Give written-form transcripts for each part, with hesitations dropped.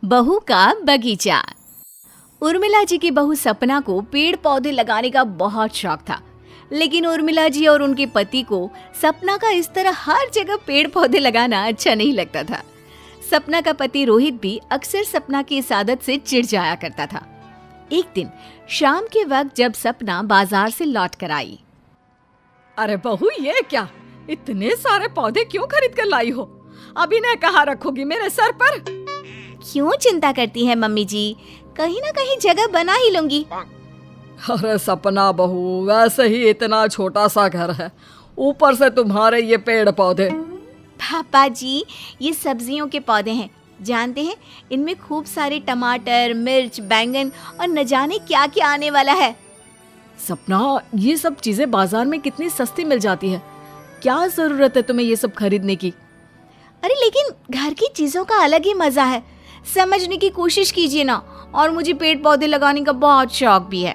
बहू का बगीचा। उर्मिला जी की बहू सपना को पेड़ पौधे लगाने का बहुत शौक था, लेकिन उर्मिला जी और उनके पति को सपना का इस तरह हर जगह पेड़ पौधे लगाना अच्छा नहीं लगता था। सपना का पति रोहित भी अक्सर सपना की इस आदत से चिढ़ जाया करता था। एक दिन शाम के वक्त जब सपना बाजार से लौट कर आई। अरे बहू, ये क्या, इतने सारे पौधे क्यों खरीद कर लाई हो? अभी न कहाँ रखोगी मेरे सर पर? क्यों चिंता करती है मम्मी जी, कहीं ना कहीं जगह बना ही लूंगी। अरे सपना बहू, वैसे ही इतना छोटा सा घर है, ऊपर से तुम्हारे ये पेड़ पौधे। पापा जी, ये सब्जियों के पौधे हैं, जानते हैं इनमें खूब सारे टमाटर, मिर्च, बैंगन और न जाने क्या क्या आने वाला है। सपना, ये सब चीजें बाजार में कितनी सस्ती मिल जाती है, क्या जरूरत है तुम्हें ये सब खरीदने की? अरे लेकिन घर की चीजों का अलग ही मजा है, समझने की कोशिश कीजिए ना। और मुझे पेड़ पौधे लगाने का बहुत शौक भी है।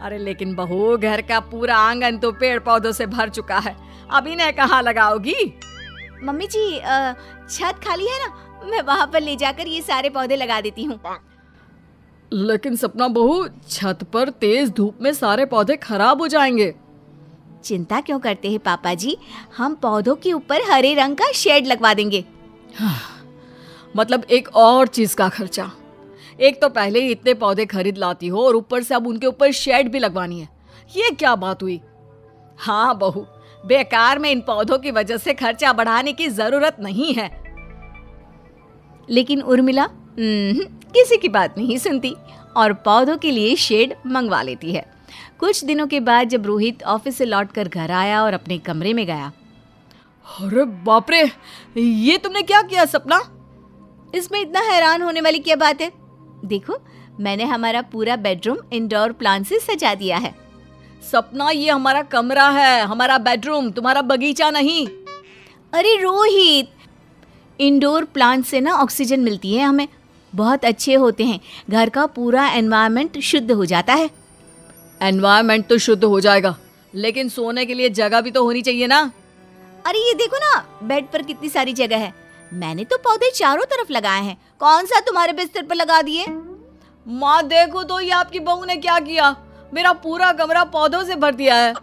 अरे लेकिन बहू, घर का पूरा आंगन तो पेड़ पौधों से भर चुका है, अभी न कहाँ लगाओगी? मम्मी जी, छत खाली है ना, मैं वहाँ पर ले जाकर ये सारे पौधे लगा देती हूँ। लेकिन सपना बहू, छत पर तेज धूप में सारे पौधे खराब हो जाएंगे। चिंता क्यों करते हैं पापा जी, हम पौधों के ऊपर हरे रंग का शेड लगवा देंगे। मतलब एक और चीज का खर्चा। एक तो पहले ही इतने पौधे खरीद लाती हो और ऊपर से अब उनके ऊपर शेड भी लगवानी है, ये क्या बात हुई? हाँ बहू, बेकार में इन पौधों की वजह से खर्चा बढ़ाने की जरूरत नहीं है। लेकिन उर्मिला किसी की बात नहीं सुनती और पौधों के लिए शेड मंगवा लेती है। कुछ दिनों के बाद जब रोहित ऑफिस से लौटकर घर आया और अपने कमरे में गया। अरे बाप रे, ये तुमने क्या किया सपना? इसमें इतना हैरान होने वाली क्या बात है? देखो, मैंने हमारा पूरा बेडरूम इंडोर प्लांट से सजा दिया है। सपना, ये हमारा कमरा है, हमारा बेडरूम, तुम्हारा बगीचा नहीं। अरे रोहित, इंडोर प्लांट से ना ऑक्सीजन मिलती है हमें, बहुत अच्छे होते हैं, घर का पूरा एनवायरनमेंट शुद्ध हो जाता है। एनवायरनमेंट तो शुद्ध हो जाएगा, लेकिन सोने के लिए जगह भी तो होनी चाहिए ना। अरे ये देखो ना, बेड पर कितनी सारी जगह है, मैंने तो पौधे चारों तरफ लगाए हैं, कौन सा तुम्हारे बिस्तर पर लगा दिए? माँ देखो तो, ये आपकी बहू ने क्या किया, मेरा पूरा कमरा पौधों से भर दिया है।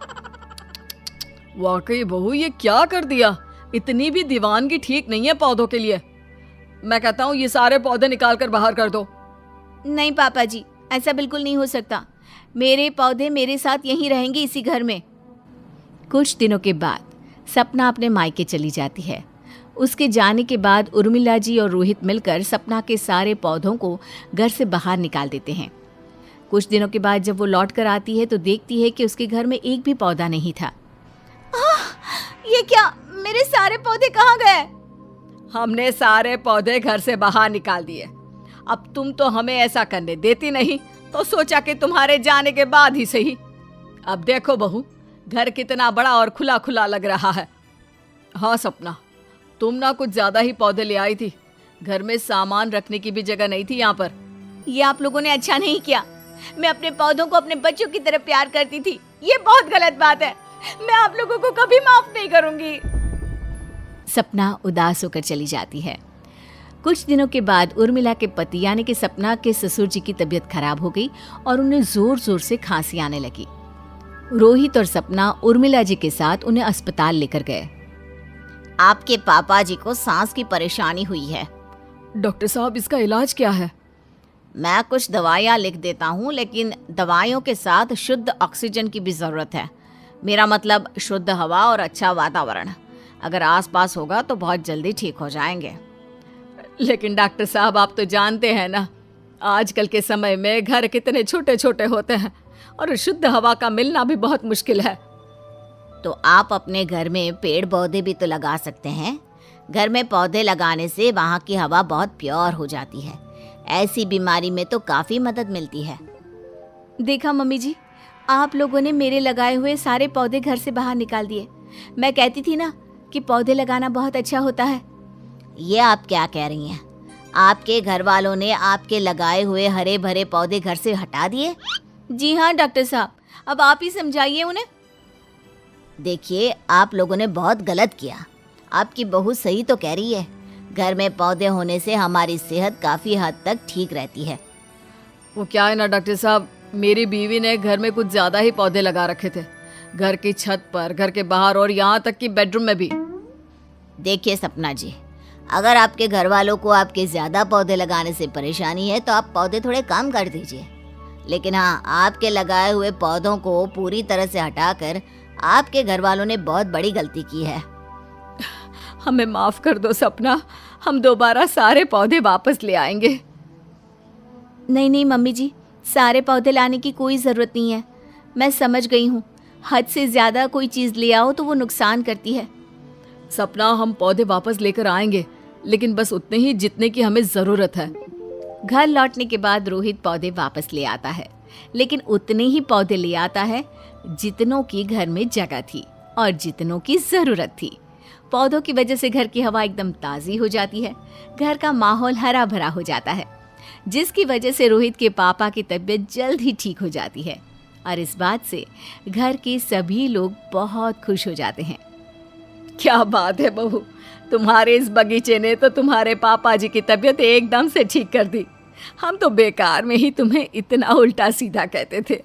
वाकई बहू, ये क्या कर दिया, इतनी भी दीवानगी ठीक नहीं है पौधों के लिए। मैं कहता हूँ ये सारे पौधे निकाल कर बाहर कर दो। नहीं पापा जी, ऐसा बिल्कुल नहीं हो सकता, मेरे पौधे मेरे साथ यहीं रहेंगे इसी घर में। कुछ दिनों के बाद सपना अपने मायके चली जाती है। उसके जाने के बाद उर्मिला जी और रोहित मिलकर सपना के सारे पौधों को घर से बाहर निकाल देते हैं। कुछ दिनों के बाद जब वो लौट कर आती है तो देखती है कि उसके घर में एक भी पौधा नहीं था। ये क्या, मेरे सारे पौधे कहाँ गए? हमने सारे पौधे घर से बाहर निकाल दिए, अब तुम तो हमें ऐसा करने देती नहीं, तो सोचा कि तुम्हारे जाने के बाद ही सही। अब देखो बहू, घर कितना बड़ा और खुला खुला लग रहा है। हाँ सपना, तुम ना कुछ ज्यादा ही पौधे ले आई थी, घर में सामान रखने की भी जगह नहीं थी यहाँ पर। ये आप लोगों ने अच्छा नहीं किया, मैं अपने पौधों को अपने बच्चों की तरह प्यार करती थी, ये बहुत गलत बात है, मैं आप लोगों को कभी माफ नहीं करूंगी। सपना उदास होकर चली जाती है। कुछ दिनों के बाद उर्मिला के पति यानी कि सपना के ससुर जी की तबीयत खराब हो गई और उन्हें जोर जोर से खांसी आने लगी। रोहित और सपना उर्मिला जी के साथ उन्हें अस्पताल लेकर गए। आपके पापा जी को सांस की परेशानी हुई है। डॉक्टर साहब, इसका इलाज क्या है? मैं कुछ दवाइयाँ लिख देता हूँ, लेकिन दवाइयों के साथ शुद्ध ऑक्सीजन की भी ज़रूरत है। मेरा मतलब शुद्ध हवा और अच्छा वातावरण अगर आसपास होगा तो बहुत जल्दी ठीक हो जाएंगे। लेकिन डॉक्टर साहब, आप तो जानते हैं ना, आजकल के समय में घर कितने छोटे छोटे होते हैं और शुद्ध हवा का मिलना भी बहुत मुश्किल है। तो आप अपने घर में पेड़ पौधे भी तो लगा सकते हैं। घर में पौधे लगाने से वहाँ की हवा बहुत प्योर हो जाती है, ऐसी बीमारी में तो काफ़ी मदद मिलती है। देखा मम्मी जी, आप लोगों ने मेरे लगाए हुए सारे पौधे घर से बाहर निकाल दिए। मैं कहती थी ना कि पौधे लगाना बहुत अच्छा होता है। ये आप क्या कह रही हैं? आपके घर वालों ने आपके लगाए हुए हरे भरे पौधे घर से हटा दिए? जी हाँ डॉक्टर साहब, अब आप ही समझाइए उन्हें। देखिए, आप लोगों ने बहुत गलत किया, आपकी बहू सही तो कह रही है, घर में पौधे होने से हमारी सेहत काफी हद तक ठीक रहती है। वो क्या है ना डॉक्टर साहब, मेरी बीवी ने घर में कुछ ज्यादा ही पौधे लगा रखे थे, घर की छत पर, घर के बाहर और यहाँ तक कि बेडरूम में भी। देखिए सपना जी, अगर आपके घर वालों को आपके ज्यादा पौधे लगाने से परेशानी है तो आप पौधे थोड़े कम कर दीजिए। लेकिन हाँ, आपके लगाए हुए पौधों को पूरी तरह से हटाकर आपके घर वालों ने बहुत बड़ी गलती की है। हमें माफ कर दो सपना, हम दोबारा सारे पौधे वापस ले आएंगे। नहीं नहीं मम्मी जी, सारे पौधे लाने की कोई ज़रूरत नहीं है। मैं समझ गई हूँ, हद से ज़्यादा कोई चीज़ ले आओ तो वो नुकसान करती है। सपना, हम पौधे वापस लेकर आएंगे, लेकिन बस उतने ही जितने की हमें ज़रूरत है। घर लौटने के बाद रोहित पौधे वापस ले आता है, लेकिन उतने ही पौधे ले आता है जितनों की घर में जगह थी और जितनों की ज़रूरत थी। पौधों की वजह से घर की हवा एकदम ताज़ी हो जाती है, घर का माहौल हरा भरा हो जाता है, जिसकी वजह से रोहित के पापा की तबीयत जल्द ही ठीक हो जाती है और इस बात से घर के सभी लोग बहुत खुश हो जाते हैं। क्या बात है बहू, तुम्हारे इस बगीचे ने तो तुम्हारे पापा जी की तबीयत एकदम से ठीक कर दी। हम तो बेकार में ही तुम्हें इतना उल्टा सीधा कहते थे।